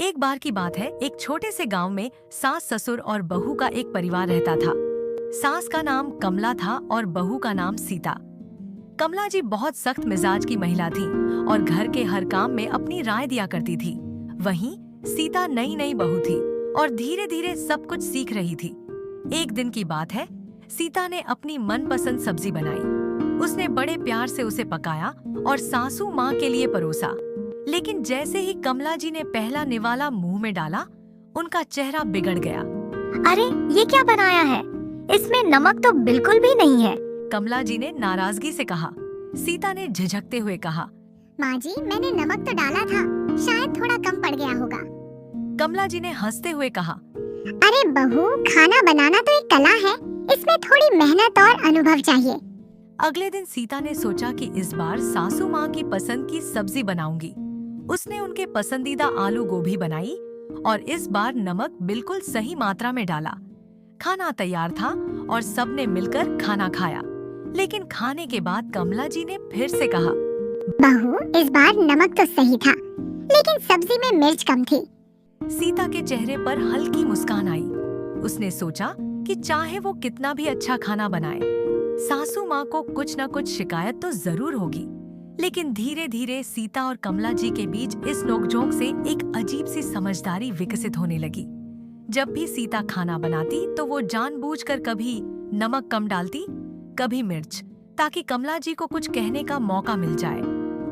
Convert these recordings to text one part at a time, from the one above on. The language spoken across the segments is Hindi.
एक बार की बात है, एक छोटे से गांव में सास, ससुर और बहू का एक परिवार रहता था। सास का नाम कमला था और बहू का नाम सीता। कमला जी बहुत सख्त मिजाज की महिला थी और घर के हर काम में अपनी राय दिया करती थी। वहीं सीता नई नई बहू थी और धीरे धीरे सब कुछ सीख रही थी। एक दिन की बात है, सीता ने अपनी मनपसंद सब्जी बनाई। उसने बड़े प्यार से उसे पकाया और सासू माँ के लिए परोसा। लेकिन जैसे ही कमला जी ने पहला निवाला मुंह में डाला, उनका चेहरा बिगड़ गया। अरे ये क्या बनाया है? इसमें नमक तो बिल्कुल भी नहीं है। कमला जी ने नाराजगी से कहा। सीता ने झिझकते हुए कहा, माँ जी, मैंने नमक तो डाला था, शायद थोड़ा कम पड़ गया होगा। कमला जी ने हंसते हुए कहा, अरे बहू, खाना बनाना तो एक कला है, इसमें थोड़ी मेहनत और अनुभव चाहिए। अगले दिन सीता ने सोचा कि इस बार सासू माँ की पसंद की सब्जी बनाऊंगी। उसने उनके पसंदीदा आलू गोभी बनाई और इस बार नमक बिल्कुल सही मात्रा में डाला। खाना तैयार था और सबने मिलकर खाना खाया। लेकिन खाने के बाद कमला जी ने फिर से कहा, बहू, इस बार नमक तो सही था, लेकिन सब्जी में मिर्च कम थी। सीता के चेहरे पर हल्की मुस्कान आई। उसने सोचा कि चाहे वो कितना भी अच्छा खाना बनाए, सासू माँ को कुछ न कुछ शिकायत तो जरूर होगी। लेकिन धीरे धीरे सीता और कमला जी के बीच इस नोकझोंक से एक अजीब सी समझदारी विकसित होने लगी। जब भी सीता खाना बनाती तो वो जानबूझकर कभी नमक कम डालती, कभी मिर्च, ताकि कमला जी को कुछ कहने का मौका मिल जाए।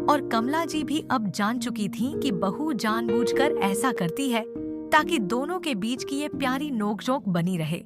और कमला जी भी अब जान चुकी थीं कि बहू जानबूझकर ऐसा करती है ताकि दोनों के बीच की ये प्यारी नोकझोंक बनी रहे।